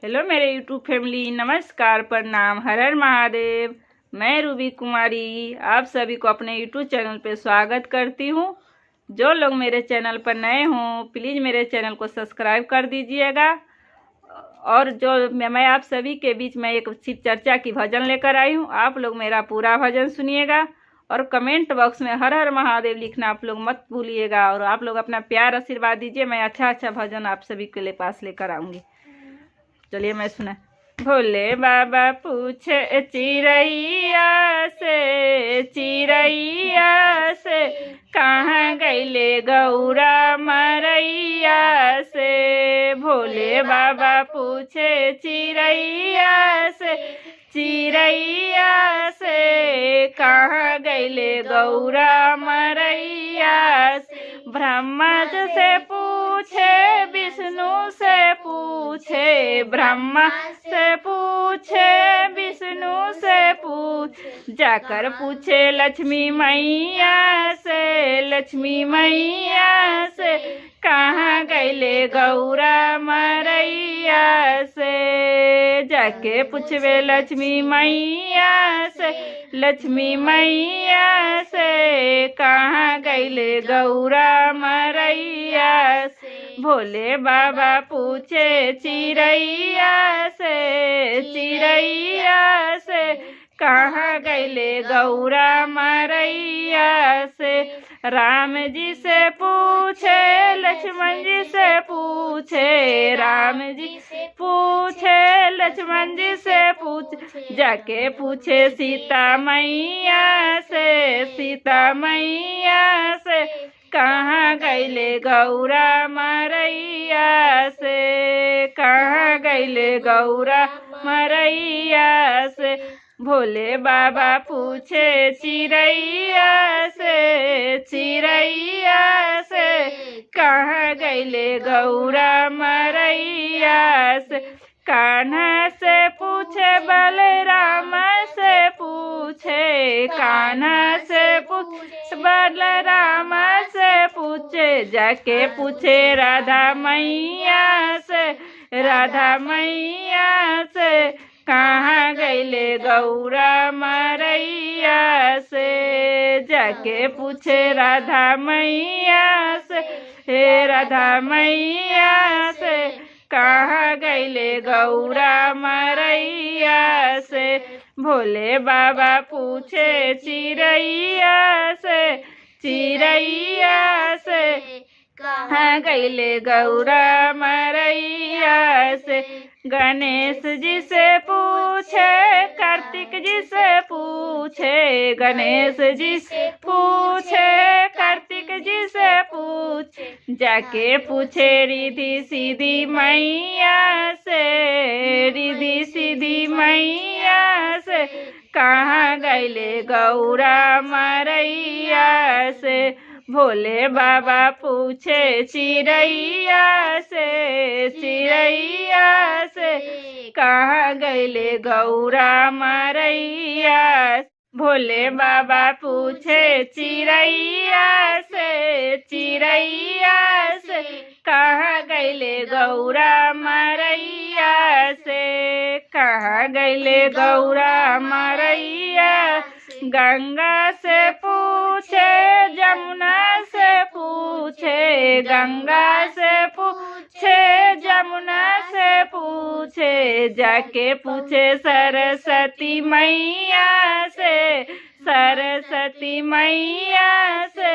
Hello मेरे YouTube family, नमस्कार, प्रणाम, हर हर महादेव। मैं रूबी कुमारी आप सभी को अपने यूट्यूब चैनल पे स्वागत करती हूँ। जो लोग मेरे चैनल पर नए हों प्लीज़ मेरे चैनल को सब्सक्राइब कर दीजिएगा। और जो मैं आप सभी के बीच में एक शिव चर्चा की भजन लेकर आई हूँ, आप लोग मेरा पूरा भजन सुनिएगा और कमेंट बॉक्स में हर हर महादेव लिखना आप लोग मत भूलिएगा। और आप लोग अपना प्यार आशीर्वाद दीजिए, मैं अच्छा भजन आप सभी के लिए पास लेकर आऊँगी। चलिए मैं सुना। भोले बाबा पूछे चिड़ैया से कहाँ गईले गौरा मरैया से। भोले बाबा पूछे चिड़ैया से कहाँ गईले गौरा मरैया से। ब्रह्मा से पूछे विष्णु से पूछे, ब्रह्मा से पूछे विष्णु से पूछ, जाकर पूछे लक्ष्मी मैया से कहाँ गईले गौरा मरैया से। जाके पूछवे लक्ष्मी मैया से कहाँ गईले गौरा मरैया से। भोले बाबा पूछे चिड़ैया से कहाँ गईले गौरा मरैया से। राम जी से पूछे लक्ष्मण जी से पूछे, राम जी से पूछे लक्ष्मण जी से पूछे, जाके पूछे सीता मैया से कहाँ गईले गौरा मरैया से। कहाँ गईले गौरा मरैया से। भोले बाबा पूछे चिड़ैया से कहाँ गईले गौरा मरैया से। कान्हा से पूछे बलराम से पूछे, कान्हा से पूछे बलराम से पूछे, जाके पूछे राधा मैया से कहाँ गईले गौरा मरैया से। जाके पूछे राधा मैया से कहाँ गईले गौरा मरैया से। भोले बाबा पूछे चिड़ैया से कहाँ गईले गौरा मरैया से। गणेश जी से पूछे कार्तिक जी से पूछे, गणेश जी से पूछे कार्तिक जी से पूछे, जाके पूछे रिद्धि सीधी मैया से कहाँ गईले गौरा मरैया से। भोले बाबा पूछे चिड़ैया से कहाँ गईले गौरा मरैया। भोले बाबा पूछे चिड़ैया से कहाँ गईले गौरा मरैया से। कहाँ गईले गौरा मरैया। गंगा से पूछे जमुना से पूछे, गंगा से पूछे जमुना से पूछे, जाके पूछे सरस्वती मैया से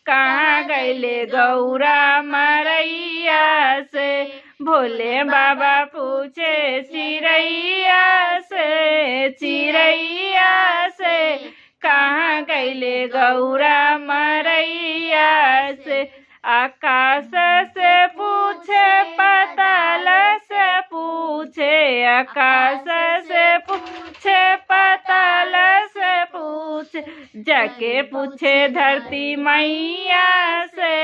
कहाँ गईले गौरा मरैया से। भोले बाबा पूछे चिड़ैया से कहाँ गईले गौरा मरैया से। आकाश से पूछे पाताल से पूछे, आकाश से पूछे पाताल से पूछे, जाके पूछे धरती मैया से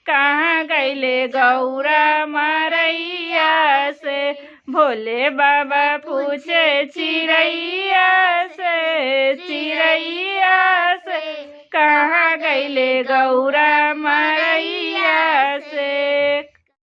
कहाँ गईले गौरा मरैया से। भोले बाबा पूछे चिड़ैया से कहाँ गईले गौरा मरैया से।